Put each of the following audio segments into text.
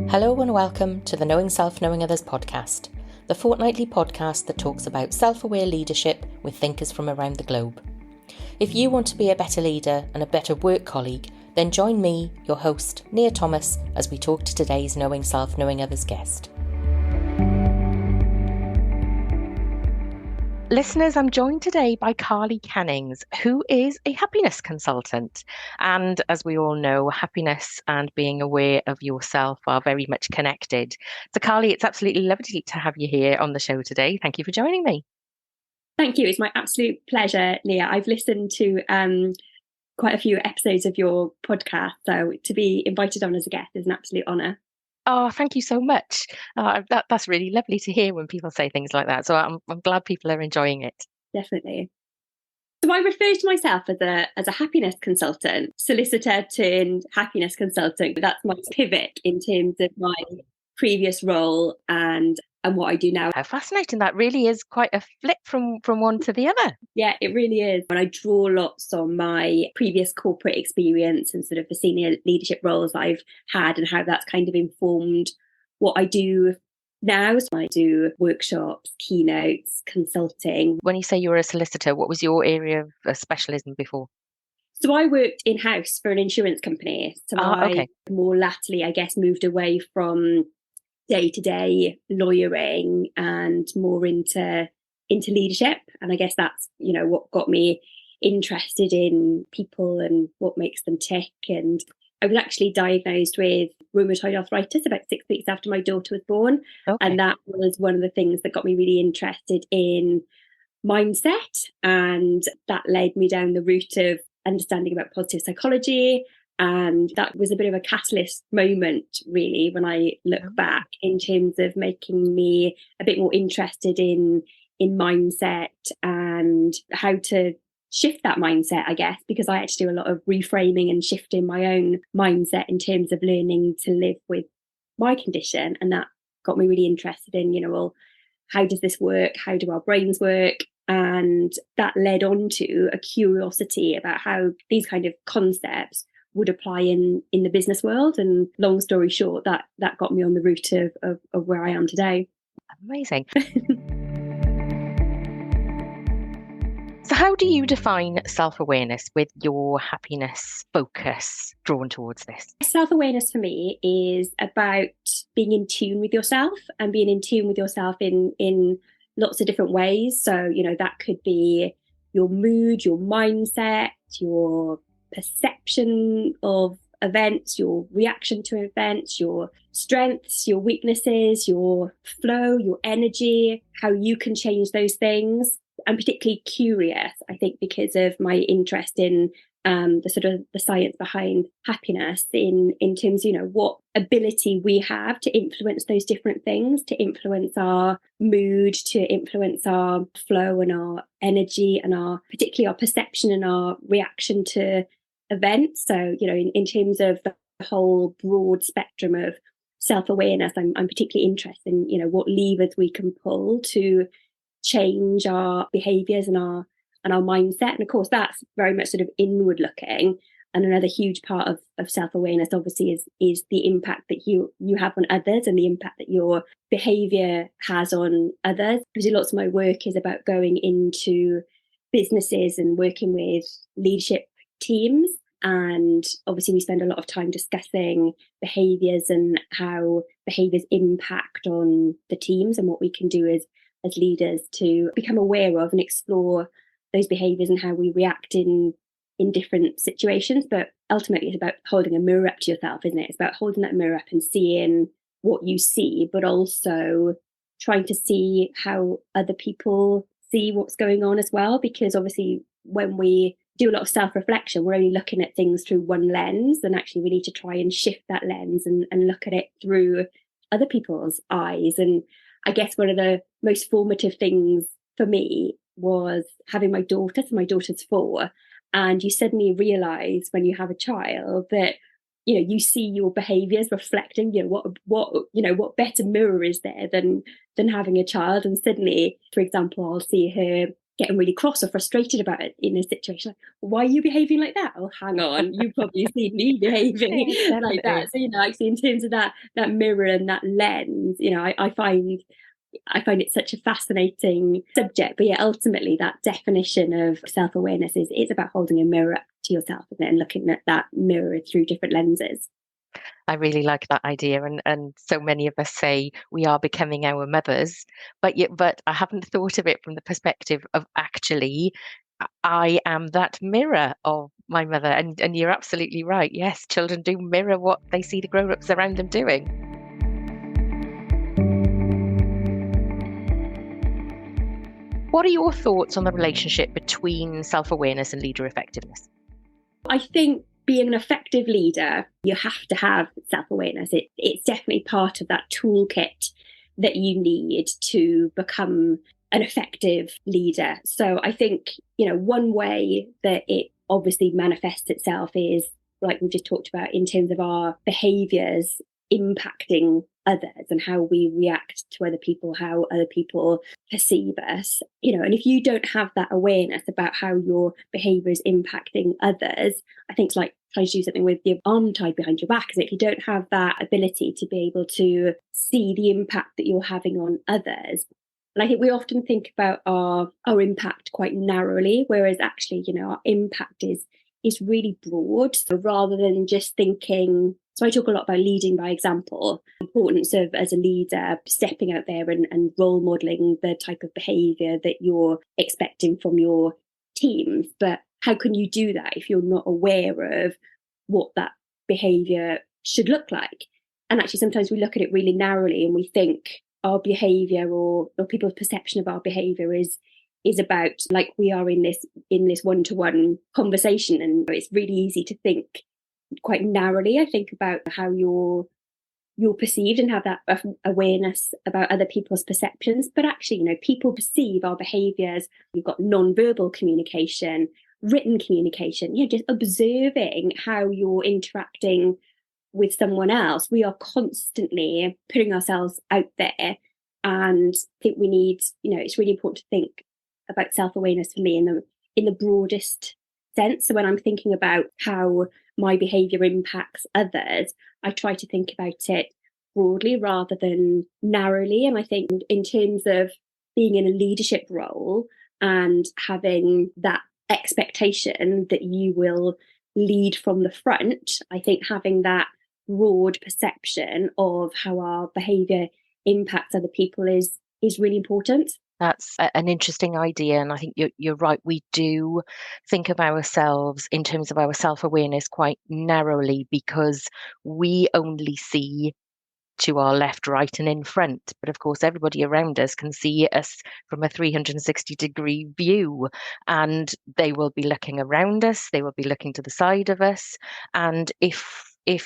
Hello and welcome to the Knowing Self, Knowing Others podcast, the fortnightly podcast that talks about self-aware leadership with thinkers from around the globe. If you want to be a better leader and a better work colleague, then join me, your host, Nia Thomas, as we talk to today's Knowing Self, Knowing Others guest. Listeners, I'm joined today by Carly Cannings, who is a happiness consultant. And as we all know, happiness and being aware of yourself are very much connected. So Carly, it's absolutely lovely to have you here on the show today. Thank you for joining me. Thank you. It's my absolute pleasure, Nia. I've listened to quite a few episodes of your podcast, so to be invited on as a guest is an absolute honour. Oh, thank you so much. That's really lovely to hear when people say things like that. So I'm glad people are enjoying it. Definitely. So I refer to myself as a happiness consultant, solicitor turned happiness consultant. That's my pivot in terms of my previous role and what I do now. How fascinating. That really is quite a flip from one to the other. Yeah, it really is. And I draw lots on my previous corporate experience and sort of the senior leadership roles I've had and how that's kind of informed what I do now. So I do workshops, keynotes, consulting. When you say you were a solicitor, what was your area of specialism before? So I worked in-house for an insurance company. So I more latterly, I guess, moved away from day-to-day lawyering and more into leadership. And I guess that's, what got me interested in people and what makes them tick. And I was actually diagnosed with rheumatoid arthritis about 6 weeks after my daughter was born. Okay. And that was one of the things that got me really interested in mindset. And that led me down the route of understanding about positive psychology. And that was a bit of a catalyst moment, really, when I look back, in terms of making me a bit more interested in mindset and how to shift that mindset, I guess, because I had to do a lot of reframing and shifting my own mindset in terms of learning to live with my condition. And that got me really interested in, how does this work? How do our brains work? And that led on to a curiosity about how these kind of concepts would apply in the business world. And long story short, that got me on the route of where I am today. Amazing. So how do you define self-awareness with your happiness focus drawn towards this? Self-awareness for me is about being in tune with yourself and being in tune with yourself in lots of different ways. So, that could be your mood, your mindset, your perception of events, your reaction to events, your strengths, your weaknesses, your flow, your energy, how you can change those things. I'm particularly curious, I think, because of my interest in the science behind happiness in terms, what ability we have to influence those different things, to influence our mood, to influence our flow and our energy and particularly our perception and our reaction to events. So, in terms of the whole broad spectrum of self-awareness, I'm particularly interested in, what levers we can pull to change our behaviours and our mindset. And of course, that's very much sort of inward looking. And another huge part of self-awareness, obviously, is the impact that you have on others and the impact that your behaviour has on others. Because lots of my work is about going into businesses and working with leadership teams. And obviously, we spend a lot of time discussing behaviours and how behaviours impact on the teams and what we can do as leaders to become aware of and explore those behaviours and how we react in different situations. But ultimately, it's about holding a mirror up to yourself, isn't it? It's about holding that mirror up and seeing what you see, but also trying to see how other people see what's going on as well. Because obviously, when we do a lot of self-reflection, we're only looking at things through one lens, and actually we need to try and shift that lens and look at it through other people's eyes. And I guess one of the most formative things for me was having my daughter. So my daughter's 4, and you suddenly realise when you have a child that you see your behaviours reflecting. What better mirror is there than having a child? And suddenly, for example, I'll see her getting really cross or frustrated about it in a situation, like, why are you behaving like that? Oh, hang on, you've probably seen me behaving like that. So, actually in terms of that mirror and that lens, I find it such a fascinating subject. But yeah, ultimately that definition of self-awareness is about holding a mirror up to yourself, isn't it? And looking at that mirror through different lenses. I really like that idea, and so many of us say we are becoming our mothers, but I haven't thought of it from the perspective of actually I am that mirror of my mother, and you're absolutely right. Yes, children do mirror what they see the grown-ups around them doing. What are your thoughts on the relationship between self-awareness and leader effectiveness? I think being an effective leader, you have to have self-awareness. It's definitely part of that toolkit that you need to become an effective leader. So I think, one way that it obviously manifests itself is, like we just talked about, in terms of our behaviours impacting others and how we react to other people, how other people perceive us, and if you don't have that awareness about how your behaviour is impacting others, I think it's like trying to do something with your arm tied behind your back. Because if you don't have that ability to be able to see the impact that you're having on others, and I think we often think about our impact quite narrowly, whereas actually, our impact is really broad. So rather than just thinking, so I talk a lot about leading by example, importance of, as a leader, stepping out there and role modelling the type of behaviour that you're expecting from your teams. But how can you do that if you're not aware of what that behaviour should look like? And actually, sometimes we look at it really narrowly and we think our behaviour or people's perception of our behaviour is about, like, we are in this one-to-one conversation, and it's really easy to think quite narrowly, I think, about how you're perceived and have that awareness about other people's perceptions. But actually, people perceive our behaviours. You've got non-verbal communication, written communication, just observing how you're interacting with someone else. We are constantly putting ourselves out there, and I think we need, it's really important to think about self-awareness for me in the broadest sense. So when I'm thinking about how my behaviour impacts others, I try to think about it broadly rather than narrowly. And I think in terms of being in a leadership role and having that expectation that you will lead from the front, I think having that broad perception of how our behaviour impacts other people is really important. That's an interesting idea, and I think you're right. We do think of ourselves in terms of our self-awareness quite narrowly because we only see to our left, right, and in front. But of course, everybody around us can see us from a 360-degree view, and they will be looking around us, they will be looking to the side of us. And if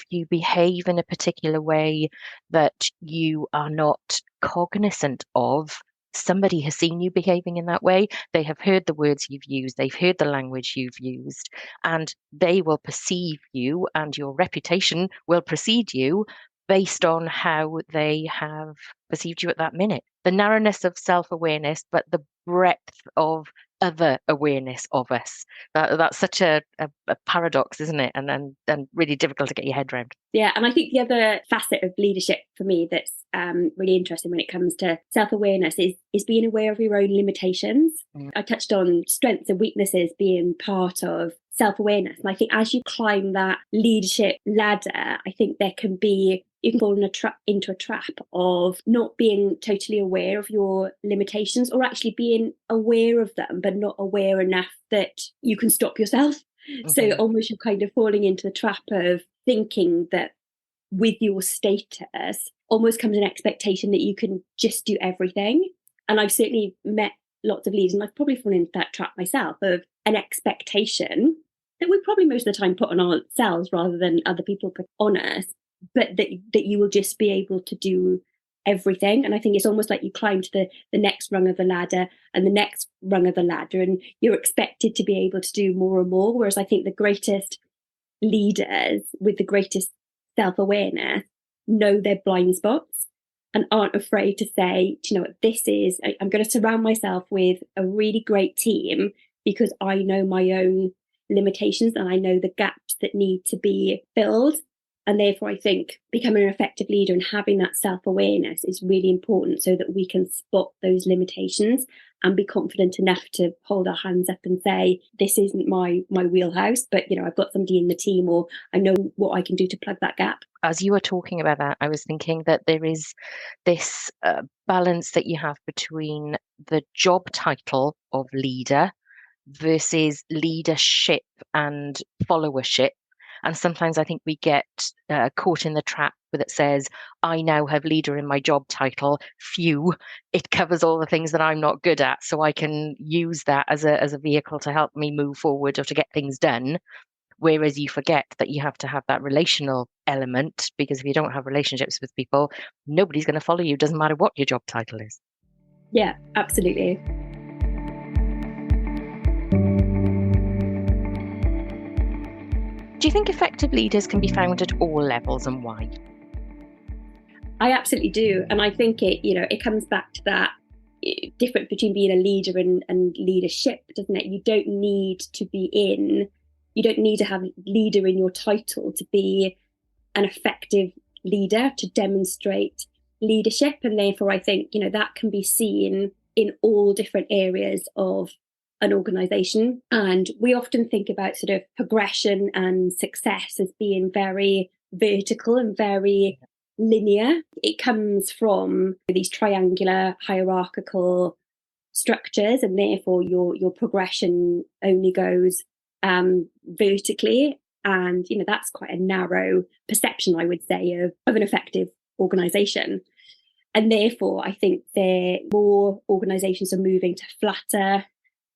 you behave in a particular way that you are not cognizant of, somebody has seen you behaving in that way. They have heard the words you've used, they've heard the language you've used, and they will perceive you, and your reputation will precede you based on how they have perceived you at that minute. The narrowness of self-awareness, but the breadth of other awareness of us. That's such a paradox, isn't it? And really difficult to get your head around. Yeah, and I think the other facet of leadership for me that's really interesting when it comes to self-awareness is being aware of your own limitations. I touched on strengths and weaknesses being part of self-awareness. And I think as you climb that leadership ladder, I think you can fall into a trap of not being totally aware of your limitations, or actually being aware of them, but not aware enough that you can stop yourself. Mm-hmm. So almost you're kind of falling into the trap of thinking that with your status almost comes an expectation that you can just do everything. And I've certainly met lots of leaders, and I've probably fallen into that trap myself, of an expectation that we probably most of the time put on ourselves rather than other people put on us, but that you will just be able to do everything. And I think it's almost like you climb to the next rung of the ladder and the next rung of the ladder, and you're expected to be able to do more and more. Whereas I think the greatest leaders with the greatest self-awareness know their blind spots and aren't afraid to say, do you know what, I'm going to surround myself with a really great team because I know my own limitations and I know the gaps that need to be filled. And therefore, I think becoming an effective leader and having that self-awareness is really important so that we can spot those limitations and be confident enough to hold our hands up and say, this isn't my wheelhouse, but I've got somebody in the team, or I know what I can do to plug that gap. As you were talking about that, I was thinking that there is this balance that you have between the job title of leader versus leadership and followership. And sometimes I think we get caught in the trap that says, I now have leader in my job title. Phew, it covers all the things that I'm not good at. So I can use that as a vehicle to help me move forward or to get things done. Whereas you forget that you have to have that relational element, because if you don't have relationships with people, nobody's going to follow you. Doesn't matter what your job title is. Yeah, absolutely. Do you think effective leaders can be found at all levels, and why? I absolutely do. And I think it comes back to that difference between being a leader and leadership, doesn't it? You don't need to have leader in your title to be an effective leader, to demonstrate leadership. And therefore, I think, that can be seen in all different areas of an organization. And we often think about sort of progression and success as being very vertical and very linear. It comes from these triangular hierarchical structures, and therefore your progression only goes vertically. And that's quite a narrow perception, I would say, of an effective organization. And therefore, I think more organizations are moving to flatter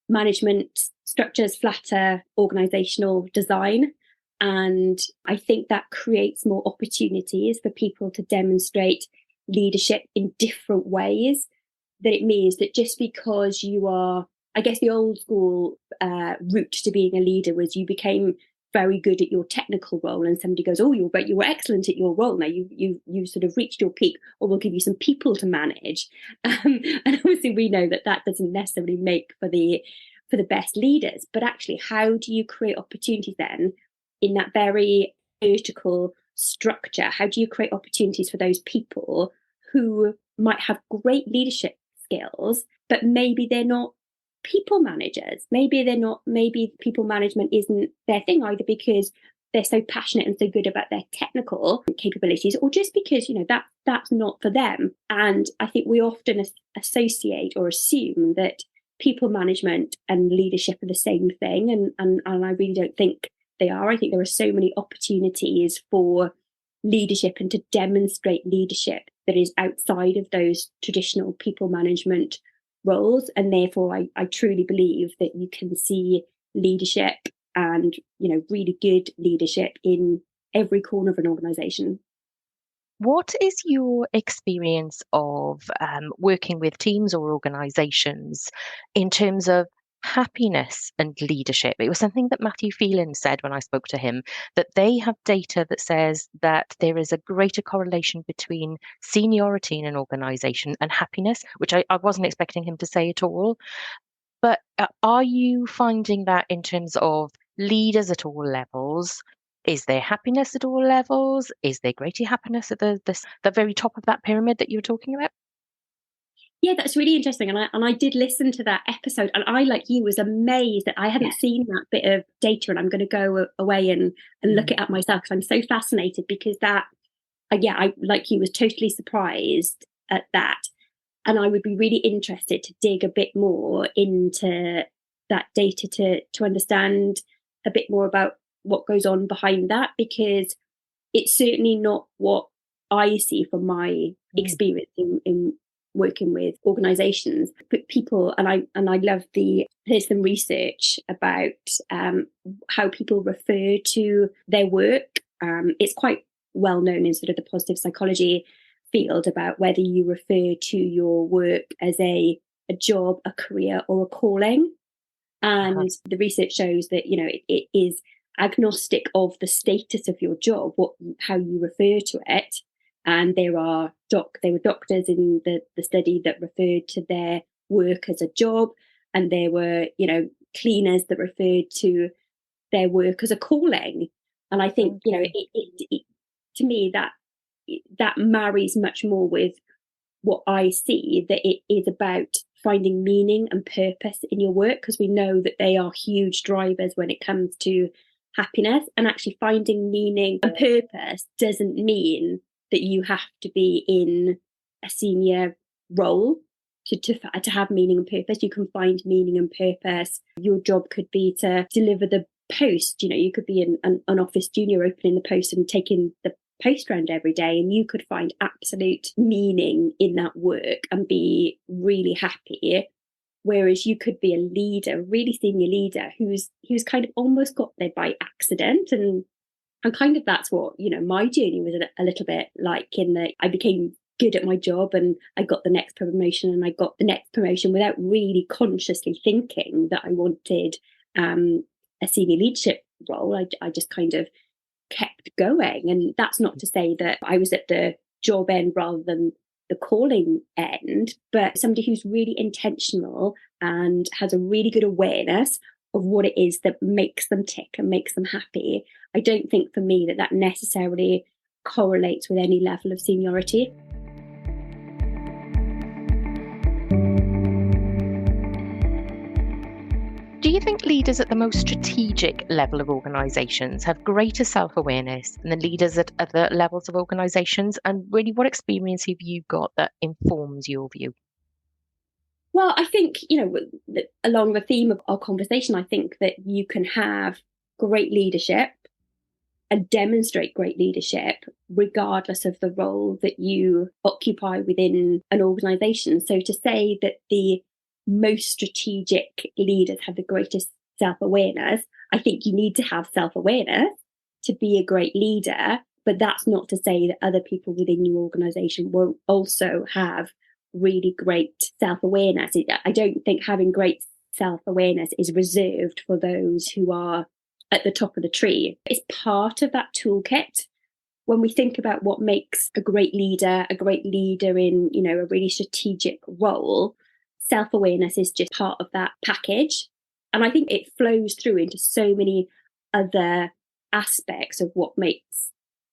management structures, flatter organizational design. And I think that creates more opportunities for people to demonstrate leadership in different ways. That it means that just because you are, I guess the old school route to being a leader was you became very good at your technical role, and somebody goes, oh, you were excellent at your role. Now you sort of reached your peak, or we'll give you some people to manage. And obviously we know that doesn't necessarily make for the best leaders. But actually, how do you create opportunities then in that very vertical structure? How do you create opportunities for those people who might have great leadership skills, but maybe they're not people managers? Maybe people management isn't their thing, either because they're so passionate and so good about their technical capabilities, or just because that's not for them. And I think we often associate or assume that people management and leadership are the same thing, and I really don't think they are. I think there are so many opportunities for leadership and to demonstrate leadership that is outside of those traditional people management roles. And therefore, I truly believe that you can see leadership and, really good leadership in every corner of an organization. What is your experience of working with teams or organizations in terms of happiness and leadership? It was something that Matthew Phelan said when I spoke to him, that they have data that says that there is a greater correlation between seniority in an organization and happiness, which I wasn't expecting him to say at all. But are you finding that in terms of leaders at all levels? Is there happiness at all levels? Is there greater happiness at the very top of that pyramid that you were talking about? Yeah, that's really interesting. And I did listen to that episode, and I, like you, was amazed that I hadn't seen that bit of data, and I'm going to go away and look it up myself, because I'm so fascinated, because I, like you, was totally surprised at that. And I would be really interested to dig a bit more into that data to understand a bit more about what goes on behind that, because it's certainly not what I see from my experience in working with organizations. But people, and I love there's some research about how people refer to their work. It's quite well known in sort of the positive psychology field about whether you refer to your work as a job, a career, or a calling. And the research shows that it is agnostic of the status of your job, how you refer to it. And there were doctors in the study that referred to their work as a job, and there were, cleaners that referred to their work as a calling. And I think, to me, that marries much more with what I see, that it is about finding meaning and purpose in your work, because we know that they are huge drivers when it comes to happiness. And actually finding meaning and purpose doesn't mean that you have to be in a senior role to have meaning and purpose. You can find meaning and purpose. Your job could be to deliver the post. You could be an office junior opening the post and taking the post round every day, and you could find absolute meaning in that work and be really happy. Whereas you could be a leader, a really senior leader, who's kind of almost got there by accident. And kind of that's what, my journey was a little bit like, in that I became good at my job and I got the next promotion, and I got the next promotion without really consciously thinking that I wanted a senior leadership role. I just kind of kept going. And that's not to say that I was at the job end rather than the calling end, but somebody who's really intentional and has a really good awareness of what it is that makes them tick and makes them happy. I don't think for me that necessarily correlates with any level of seniority. Do you think leaders at the most strategic level of organisations have greater self-awareness than the leaders at other levels of organisations? And really, what experience have you got that informs your view? Well, I think, along the theme of our conversation, I think that you can have great leadership and demonstrate great leadership regardless of the role that you occupy within an organisation. So to say that the most strategic leaders have the greatest self-awareness, I think you need to have self-awareness to be a great leader, but that's not to say that other people within your organisation won't also have really great self-awareness. I don't think having great self-awareness is reserved for those who are at the top of the tree. It's part of that toolkit. When we think about what makes a great leader in, a really strategic role, self-awareness is just part of that package. And I think it flows through into so many other aspects of what makes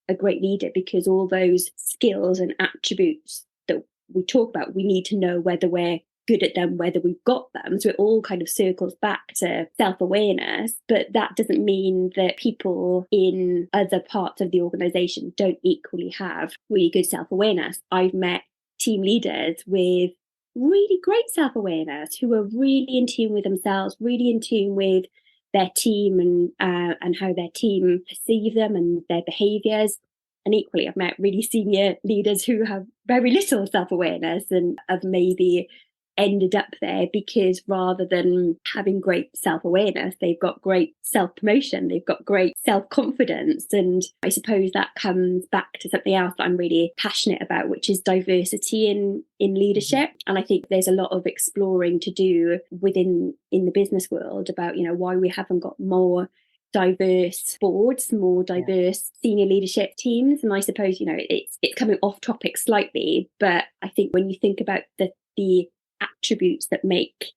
a great leader, because all those skills and attributes that we talk about, we need to know whether we're good at them, whether we've got them. So it all kind of circles back to self-awareness. But that doesn't mean that people in other parts of the organisation don't equally have really good self-awareness. I've met team leaders with really great self-awareness who are really in tune with themselves, really in tune with their team and how their team perceive them and their behaviours. And equally, I've met really senior leaders who have very little self-awareness and have maybe ended up there because rather than having great self-awareness, they've got great self-promotion, they've got great self-confidence. And I suppose that comes back to something else that I'm really passionate about, which is diversity in leadership. And I think there's a lot of exploring to do in the business world about, why we haven't got more diverse boards, more diverse senior leadership teams. And I suppose, it's coming off topic slightly, but I think when you think about the attributes that make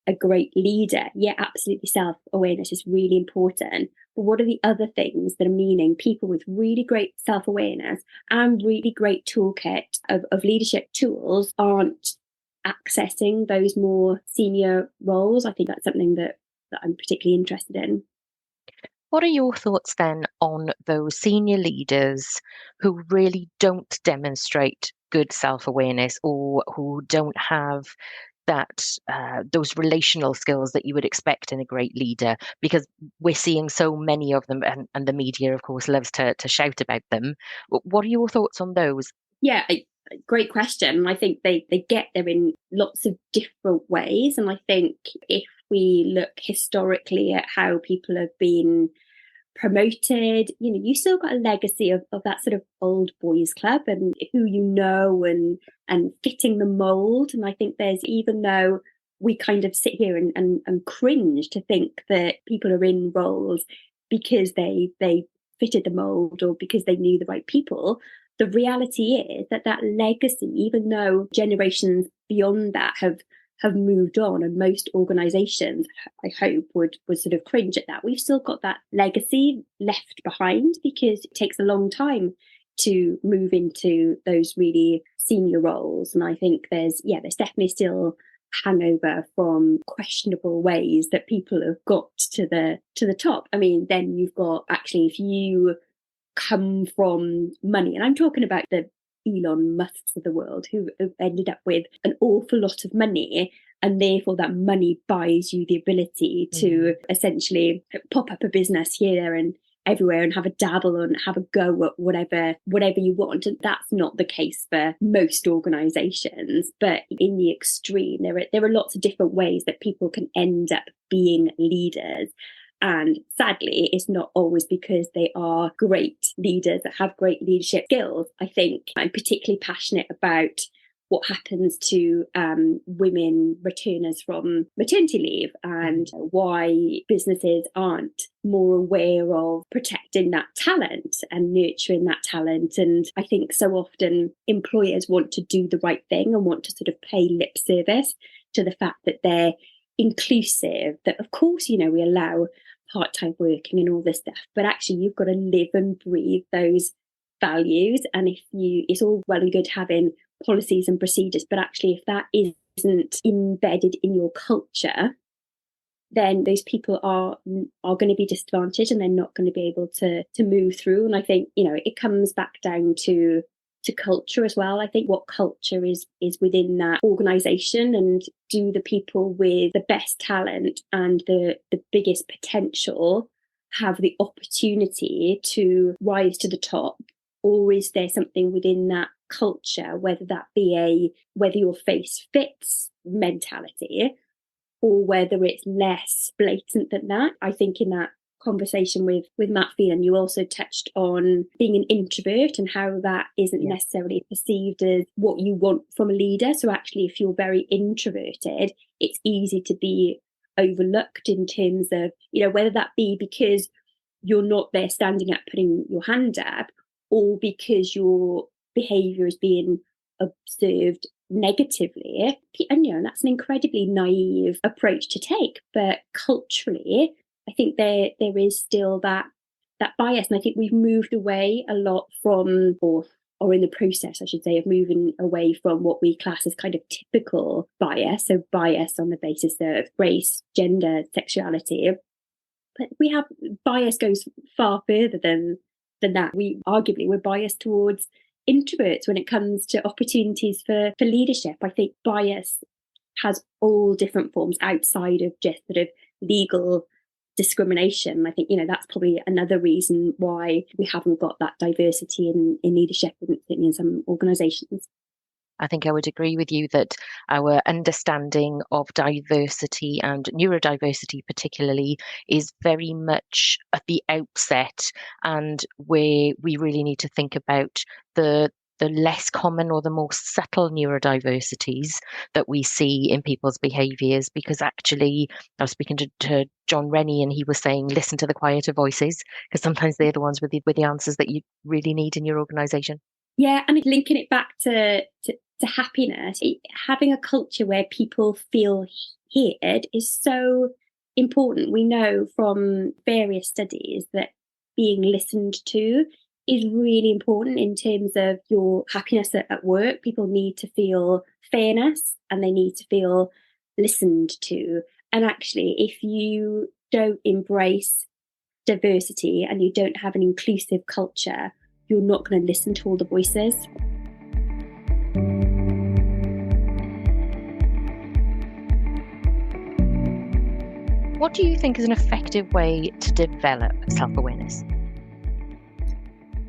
a great leader, absolutely, self-awareness is really important. But what are the other things that are meaning people with really great self-awareness and really great toolkit of leadership tools aren't accessing those more senior roles? I think that's something that I'm particularly interested in. What are your thoughts then on those senior leaders who really don't demonstrate good self-awareness, or who don't have that those relational skills that you would expect in a great leader? Because we're seeing so many of them, and the media, of course, loves to shout about them. What are your thoughts on those? Yeah, great question. I think they get there in lots of different ways. And I think if we look historically at how people have been promoted, you still got a legacy of that sort of old boys club and who and fitting the mold. And I think even though we kind of sit here and cringe to think that people are in roles because they fitted the mold or because they knew the right people, the reality is that that legacy, even though generations beyond that have moved on, and most organizations, I hope, would sort of cringe at that, we've still got that legacy left behind, because it takes a long time to move into those really senior roles. And I think there's definitely still hangover from questionable ways that people have got to the top. I mean, then you've got, actually, if you come from money, and I'm talking about the Elon Musks of the world, who have ended up with an awful lot of money, and therefore that money buys you the ability to essentially pop up a business here, there and everywhere, and have a dabble and have a go at whatever you want. And that's not the case for most organizations. But in the extreme, there are lots of different ways that people can end up being leaders. And sadly, it's not always because they are great leaders that have great leadership skills. I think I'm particularly passionate about what happens to women returners from maternity leave, and why businesses aren't more aware of protecting that talent and nurturing that talent. And I think so often employers want to do the right thing and want to sort of pay lip service to the fact that they're inclusive, that of course, we allow part-time working and all this stuff, but actually you've got to live and breathe those values. And it's all well and good having policies and procedures, but actually if that isn't embedded in your culture, then those people are going to be disadvantaged, and they're not going to be able to move through. And I think it comes back down to culture as well. I think what culture is within that organization, and do the people with the best talent and the biggest potential have the opportunity to rise to the top, or is there something within that culture, whether that be whether your face fits mentality, or whether it's less blatant than that. I think in that conversation with Matt Phelan, you also touched on being an introvert and how that isn't necessarily perceived as what you want from a leader. So actually, if you're very introverted, it's easy to be overlooked in terms of, whether that be because you're not there standing up, putting your hand up, or because your behaviour is being observed negatively. And that's an incredibly naive approach to take. But culturally, I think there is still that bias. And I think we've moved away a lot from, or in the process, I should say, of moving away from what we class as kind of typical bias. So bias on the basis of race, gender, sexuality. But bias goes far further than that. We're biased towards introverts when it comes to opportunities for leadership. I think bias has all different forms outside of just sort of legal discrimination. I think, that's probably another reason why we haven't got that diversity in leadership in some organisations. I think I would agree with you that our understanding of diversity, and neurodiversity particularly, is very much at the outset, and where we really need to think about the less common or the more subtle neurodiversities that we see in people's behaviours. Because actually, I was speaking to John Rennie, and he was saying, listen to the quieter voices, because sometimes they're the ones with the answers that you really need in your organisation. Yeah, and linking it back to happiness, having a culture where people feel heard is so important. We know from various studies that being listened to is really important in terms of your happiness at work. People need to feel fairness, and they need to feel listened to. And actually, if you don't embrace diversity and you don't have an inclusive culture, you're not going to listen to all the voices. What do you think is an effective way to develop self-awareness?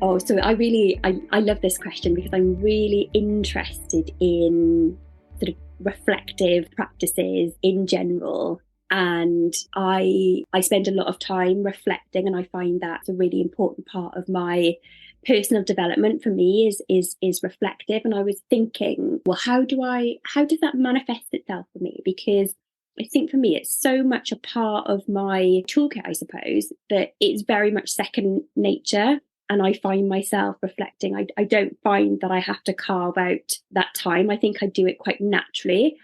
Oh, so I love this question, because I'm really interested in sort of reflective practices in general. And I spend a lot of time reflecting, and I find that's a really important part of my personal development. For me is reflective. And I was thinking, well, how does that manifest itself for me? Because I think for me, it's so much a part of my toolkit, I suppose, that it's very much second nature. and I find myself reflecting. I don't find that I have to carve out that time. I think I do it quite naturally,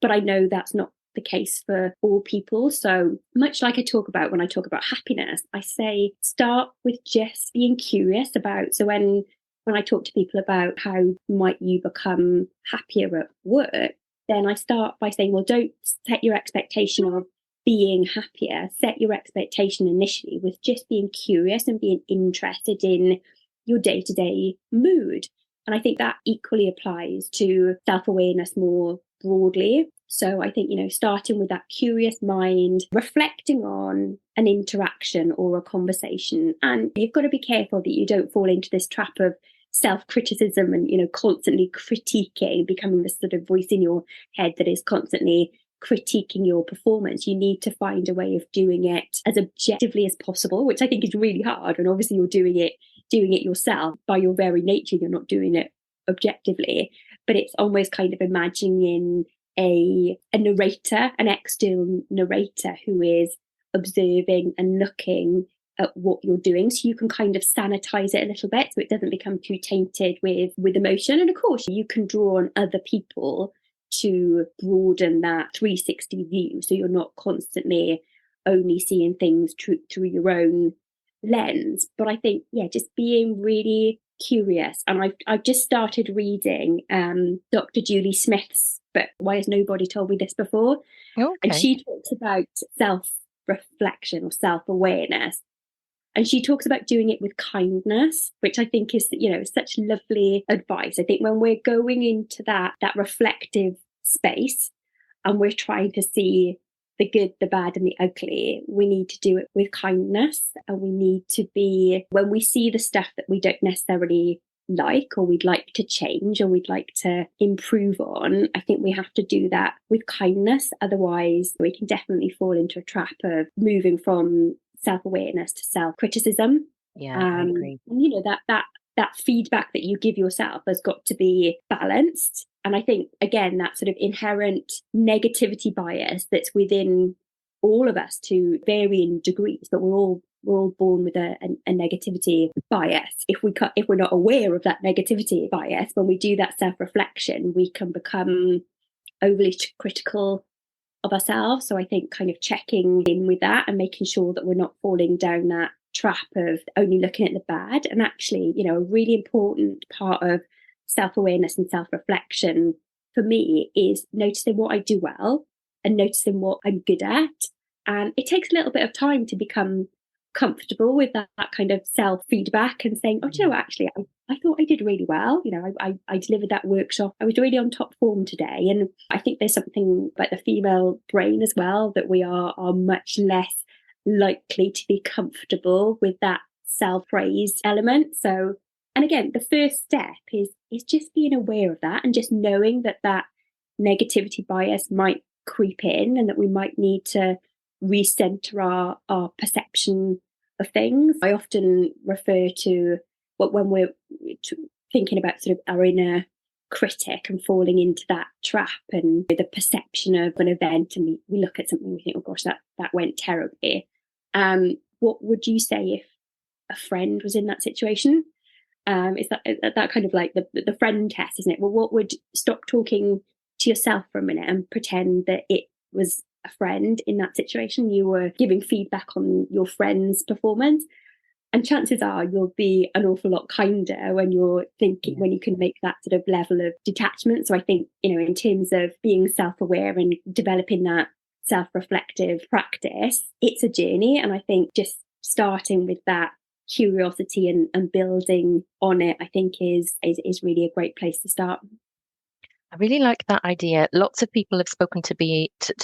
but I know that's not the case for all people. So much like I talk about when I talk about happiness, I say start with just being curious about. So when I talk to people about how might you become happier at work, then I start by saying, well, don't set your expectation of being happier. Set your expectation initially with just being curious and being interested in your day-to-day mood. And I think that equally applies to self-awareness more broadly. So I think, starting with that curious mind, reflecting on an interaction or a conversation. And you've got to be careful that you don't fall into this trap of self-criticism and, constantly critiquing, becoming this sort of voice in your head that is constantly critiquing your performance. You need to find a way of doing it as objectively as possible, which I think is really hard. And obviously you're doing it yourself by your very nature. You're not doing it objectively, but it's almost kind of imagining a narrator, an external narrator who is observing and looking at what you're doing, so you can kind of sanitize it a little bit so it doesn't become too tainted with emotion. And of course you can draw on other people to broaden that 360 view, so you're not constantly only seeing things through your own lens. But I think, just being really curious. And I've just started reading Dr. Julie Smith's book, Why Has Nobody Told Me This Before? Okay. And she talks about self-reflection or self-awareness. And she talks about doing it with kindness, which I think is, such lovely advice. I think when we're going into that reflective space and we're trying to see the good, the bad, and the ugly, we need to do it with kindness. And we need to be, when we see the stuff that we don't necessarily like, or we'd like to change, or we'd like to improve on, I think we have to do that with kindness. Otherwise, we can definitely fall into a trap of moving from self-awareness to self-criticism. Yeah, I agree. And, that feedback that you give yourself has got to be balanced. And I think, again, that sort of inherent negativity bias that's within all of us to varying degrees, but we're all born with a negativity bias. If we're not aware of that negativity bias, when we do that self-reflection, we can become overly critical of ourselves. So I think kind of checking in with that and making sure that we're not falling down that trap of only looking at the bad. And actually, a really important part of self-awareness and self-reflection for me is noticing what I do well and noticing what I'm good at. And it takes a little bit of time to become comfortable with that kind of self-feedback and saying, oh, do you know what, actually, I thought I did really well. I delivered that workshop. I was really on top form today. And I think there's something about the female brain as well, that we are much less likely to be comfortable with that self-praise element. So, and again, the first step is just being aware of that and just knowing that negativity bias might creep in and that we might need to recenter our perception of things. I often refer to when we're thinking about sort of our inner critic and falling into that trap and the perception of an event, and we look at something and we think, oh gosh, that went terribly. What would you say if a friend was in that situation? Is that kind of like the friend test, isn't it? Well, what would stop talking to yourself for a minute and pretend that it was a friend in that situation? You were giving feedback on your friend's performance, and chances are you'll be an awful lot kinder when you're thinking, when you can make that sort of level of detachment. So I think, in terms of being self-aware and developing that self-reflective practice, it's a journey. And I think just starting with that curiosity and building on it, I think is really a great place to start. I really like that idea. Lots of people have spoken to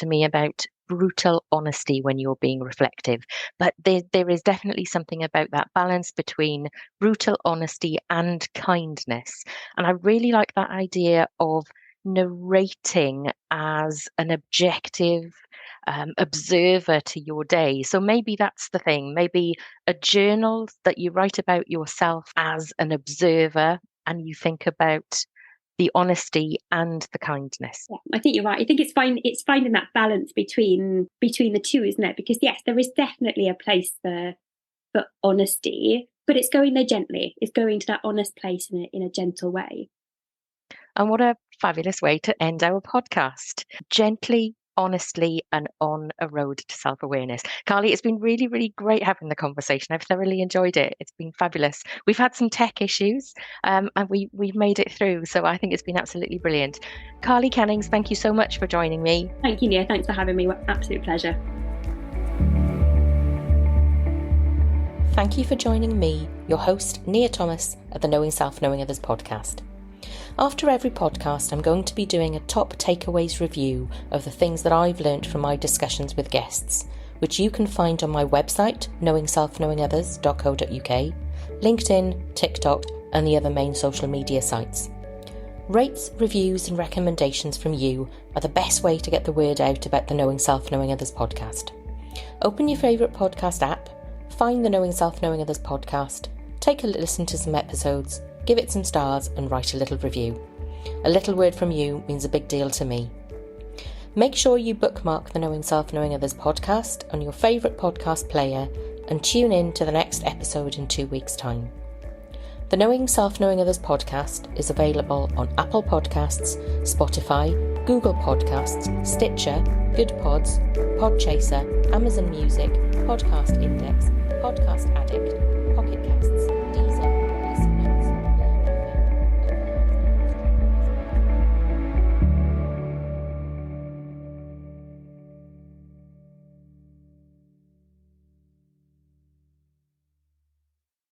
me about brutal honesty when you're being reflective, but there is definitely something about that balance between brutal honesty and kindness. And I really like that idea of narrating as an objective observer to your day. So maybe that's the thing, maybe a journal that you write about yourself as an observer, and you think about the honesty and the kindness. Yeah, I think you're right. I think it's finding that balance between the two, isn't it? Because yes, there is definitely a place for honesty, but it's going there gently. It's going to that honest place in a gentle way. And what a fabulous way to end our podcast. Gently, honestly, and on a road to self-awareness. Carly, it's been really, really great having the conversation. I've thoroughly enjoyed it. It's been fabulous. We've had some tech issues and we've made it through. So I think it's been absolutely brilliant. Carly Cannings, thank you so much for joining me. Thank you, Nia. Thanks for having me. Absolute pleasure. Thank you for joining me, your host, Nia Thomas, at the Knowing Self, Knowing Others podcast. After every podcast, I'm going to be doing a top takeaways review of the things that I've learnt from my discussions with guests, which you can find on my website, knowingselfknowingothers.co.uk, LinkedIn, TikTok, and the other main social media sites. Rates, reviews, and recommendations from you are the best way to get the word out about the Knowing Self, Knowing Others podcast. Open your favourite podcast app, find the Knowing Self, Knowing Others podcast, take a listen to some episodes, give it some stars and write a little review. A little word from you means a big deal to me. Make sure you bookmark the Knowing Self, Knowing Others podcast on your favourite podcast player and tune in to the next episode in 2 weeks' time. The Knowing Self, Knowing Others podcast is available on Apple Podcasts, Spotify, Google Podcasts, Stitcher, Good Pods, Podchaser, Amazon Music, Podcast Index, Podcast Addict,